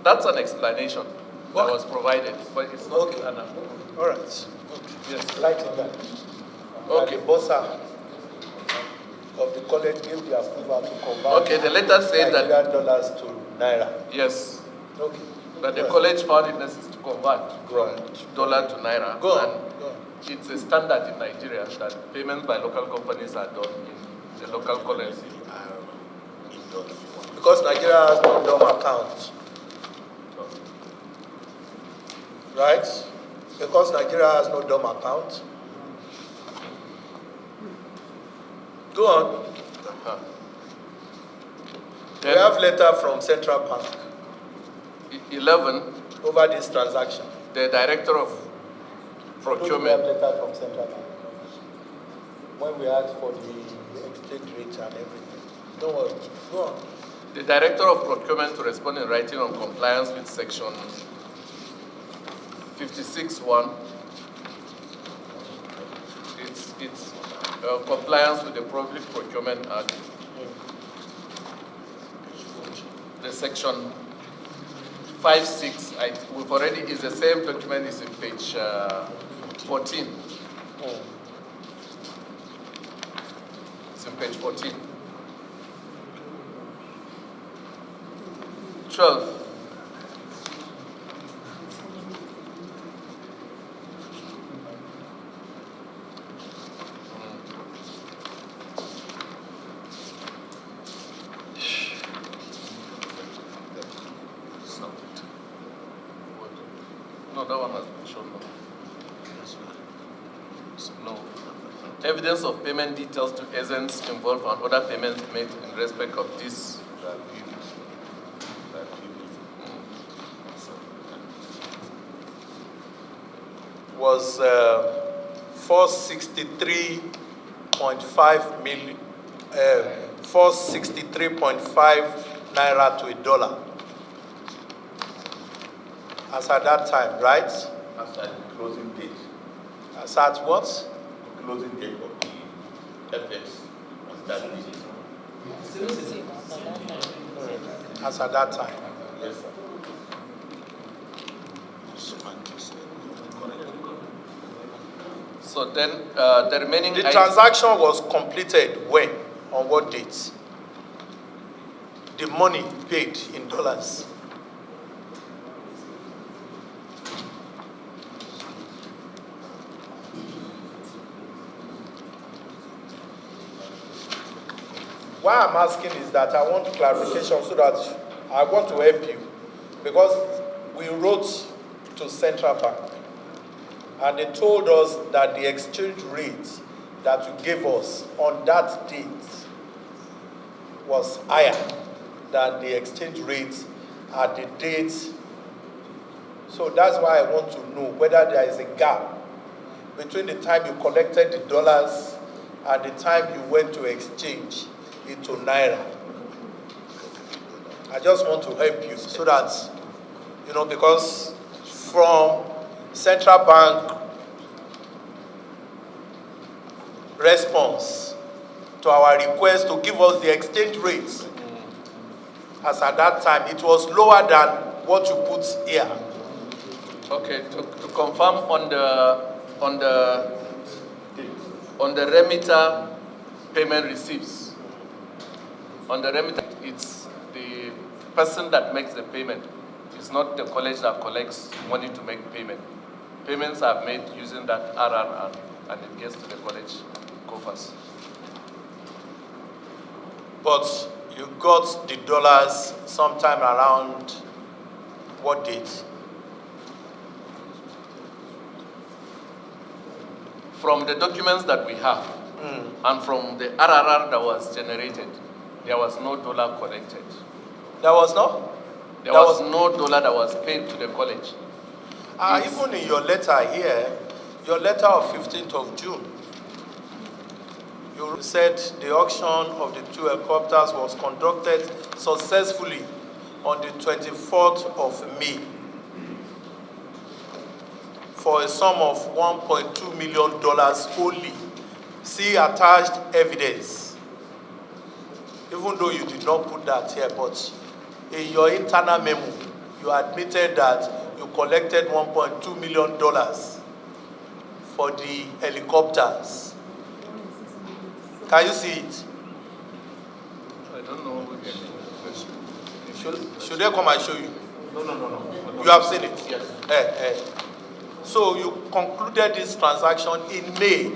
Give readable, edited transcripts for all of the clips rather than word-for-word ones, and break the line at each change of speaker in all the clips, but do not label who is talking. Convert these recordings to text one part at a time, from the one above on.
That's an explanation that was provided, but it's not
Okay.
an
All right.
Yes.
Write it down.
Okay.
The bossa of the college gave the approval to convert.
Okay, the letter said that
Nigerian dollars to naira.
yes.
Okay.
That the college found it necessary to convert from dollar to naira.
Go on.
And it's a standard in Nigeria that payments by local companies are done in the local currency.
Because Nigeria has no DOM account. Right? Because Nigeria has no DOM account. Go on. We have letter from Central Bank
11.
over this transaction.
The director of procurement.
We have letter from Central Bank when we asked for the exchange rate and everything. Don't worry. Go on.
The director of procurement to respond in writing on compliance with section 56(1). It's compliance with the Public Procurement Act. The section 5(6). We've already is the same document. Is in page 14. It's in page 14. 12. No, that one has been shown. No. Evidence of payment details to agents involved and other payments made in respect of this.
Was 463.5 million, 463.5 naira to $1. As at that time, right?
As at the closing date.
As at what?
The closing date of the FX was that date.
As at that time.
Yes, sir.
So then the remaining.
The transaction was completed when? On what date? The money paid in dollars. Why I'm asking is that I want clarification so that I want to help you. Because we wrote to Central Bank and they told us that the exchange rate that you gave us on that date was higher than the exchange rate at the date. So that's why I want to know whether there is a gap between the time you collected the dollars and the time you went to exchange into naira. I just want to help you so that, you know, because from Central Bank response to our request to give us the exchange rates, as at that time it was lower than what you put here.
Okay, to confirm on the remitter payment receipts. On the remitter, it's the person that makes the payment. It's not the college that collects money to make payment. Payments are made using that RRR and it gets to the college coffers.
But you got the dollars sometime around what date?
From the documents that we have and from the RRR that was generated, there was no dollar collected.
There was no?
There was no dollar that was paid to the college.
Even in your letter here, your letter of 15th of June, you said the auction of the 2 helicopters was conducted successfully on the 24th of May for a sum of $1.2 million only. See attached evidence. Even though you did not put that here, but in your internal memo, you admitted that you collected $1.2 million for the helicopters. Can you see it?
I don't know.
Should they come and show you?
No.
You have seen it?
Yes.
So you concluded this transaction in May.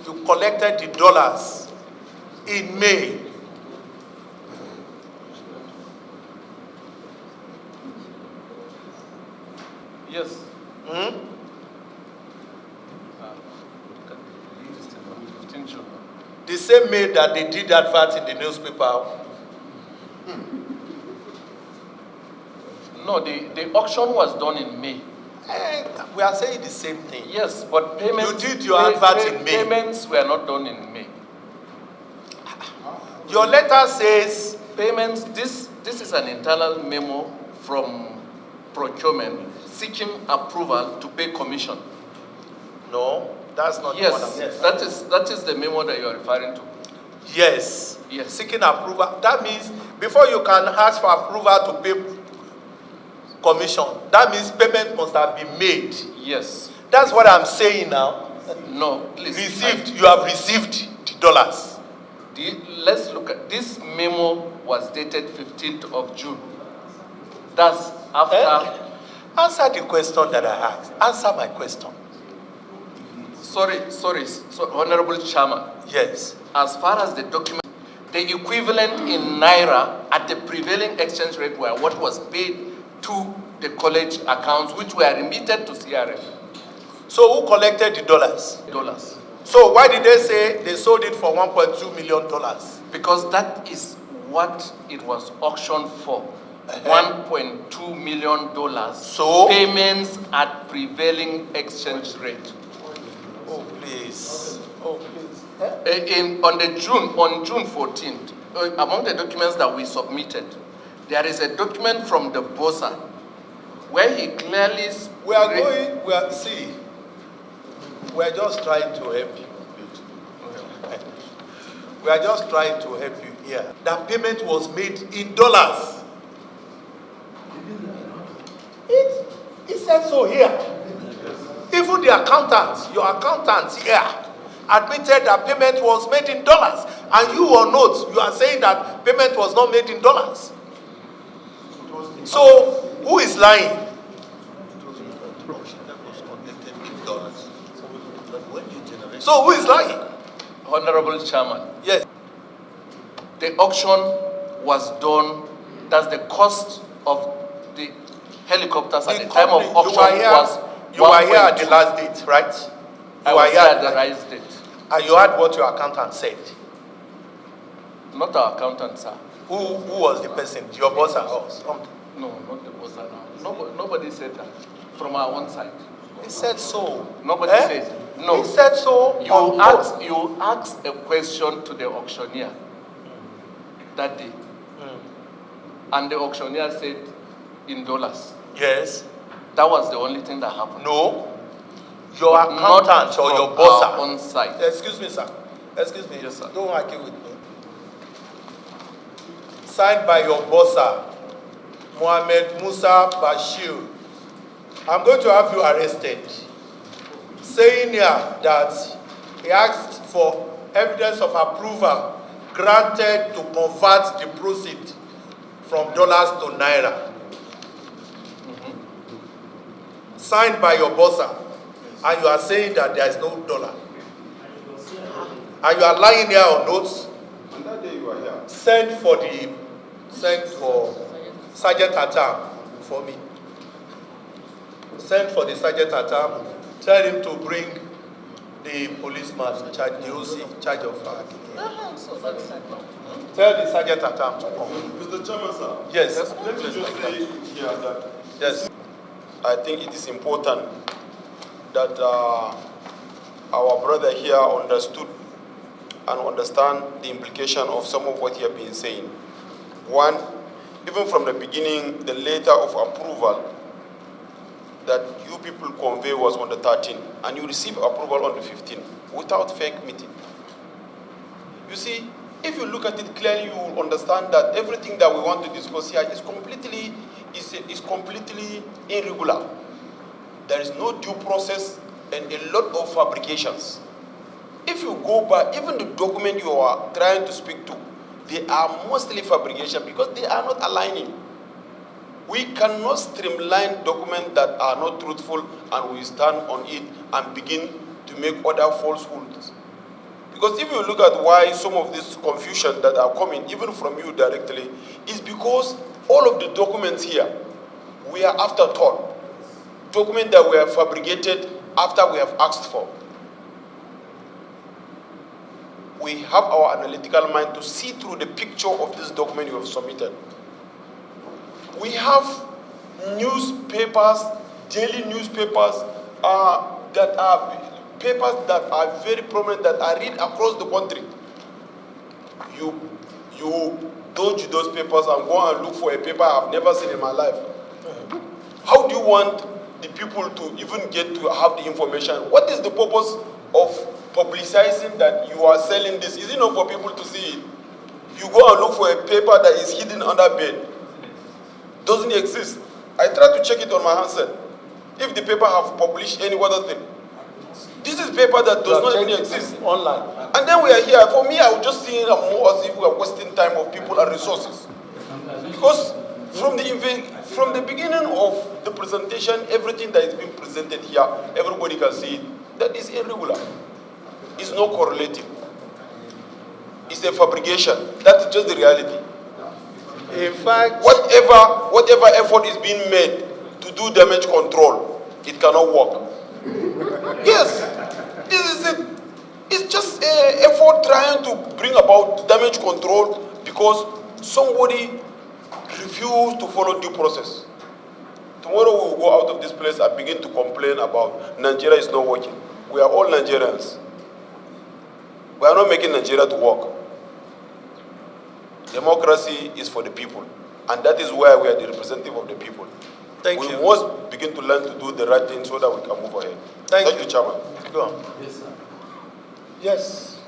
You collected the dollars in May.
Yes.
Hmm?
15 June.
The same May that they did advert in the newspaper.
No, the auction was done in May.
We are saying the same thing.
Yes, but payments.
You did your advert in May.
Payments were not done in May.
Your letter says
Payments. This is an internal memo from procurement seeking approval to pay commission.
no. That's not the one.
Yes, that is the memo that you are referring to.
Yes.
Yes.
Seeking approval. That means before you can ask for approval to pay commission, that means payment must have been made.
Yes.
That's what I'm saying now.
No, please.
Received. You have received the dollars.
Let's look at this memo was dated 15th of June. That's after.
Answer the question that I asked. Answer my question.
Sorry, Honorable Chairman.
Yes.
As far as the document, the equivalent in Naira at the prevailing exchange rate were what was paid to the college accounts, which were remitted to CRF.
So who collected the dollars?
Dollars.
So why did they say they sold it for $1.2 million?
Because that is what it was auctioned for. $1.2 million.
So?
Payments at prevailing exchange rate.
Oh, please. Oh, please.
On June 14th, among the documents that we submitted, there is a document from the BOSA where he clearly
We are just trying to help you. We are just trying to help you here. That payment was made in dollars. It said so here. Even the accountant, your accountant here, admitted that payment was made in dollars. And you on note, you are saying that payment was not made in dollars. So, who is lying? So, who is lying?
Honorable Chairman,
Yes.
the auction was done, that's the cost of the helicopters at the time of auction was
You were here at the last date, right?
I was here at the rise date.
And you heard what your accountant said.
Not our accountant, sir.
Who was the person? Your boss or something?
No, not the boss. Nobody said that from our own side.
He said so.
Nobody said. No.
He said so.
You asked a question to the auctioneer that day. And the auctioneer said in dollars.
Yes.
That was the only thing that happened.
No. Your
But not
accountant or
from
your boss.
our own side.
Excuse me, sir. Excuse me.
Yes, sir.
Don't argue with me. Signed by your boss, sir, Mohammed Musa Bashir. I'm going to have you arrested. Saying here that he asked for evidence of approval granted to convert the proceeds from dollars to naira. Signed by your boss, and you are saying that there is no dollar. And you are lying here on notes.
On that day you were here.
Send for Sergeant Atam for me. Send for the Sergeant Atam. Tell him to bring the policeman in charge, the OC in charge of Tell the Sergeant Atam to come.
Mr. Chairman, sir.
Yes.
Let me just say here that
Yes.
I think it is important that our brother here understood and understand the implication of some of what he has been saying. One, even from the beginning, the letter of approval that you people convey was on the 13th, and you receive approval on the 15th without fake meeting. You see, if you look at it clearly, you will understand that everything that we want to discuss here is completely is completely irregular. There is no due process and a lot of fabrications. If you go by, even the document you are trying to speak to, they are mostly fabrication because they are not aligning. We cannot streamline documents that are not truthful and we stand on it and begin to make other falsehoods. Because if you look at why some of this confusion that are coming, even from you directly, is because all of the documents here, we are afterthought. Documents that were fabricated after we have asked for. We have our analytical mind to see through the picture of this document you have submitted. We have newspapers, daily newspapers, that are papers that are very prominent, that are read across the country. You dodge those papers and go and look for a paper I've never seen in my life. How do you want the people to even get to have the information? What is the purpose of publicizing that you are selling this? Is it not for people to see it? You go and look for a paper that is hidden under bed. Doesn't exist. I tried to check it on my handset. If the paper have published any other thing. This is paper that does not even exist.
Online.
And then we are here. For me, I would just see it more as if we are wasting time of people and resources. Because from the beginning of the presentation, everything that is being presented here, everybody can see it. That is irregular. It's not correlative. It's a fabrication. That is just the reality.
In fact,
whatever effort is being made to do damage control, it cannot work. Yes, this is it. It's just an effort trying to bring about damage control because somebody refused to follow due process. Tomorrow we will go out of this place and begin to complain about Nigeria is not working. We are all Nigerians. We are not making Nigeria to work. Democracy is for the people, and that is where we are the representative of the people.
Thank you.
We must begin to learn to do the right thing so that we can move ahead. Thank you, Chairman. Go on.
Yes, sir. Yes.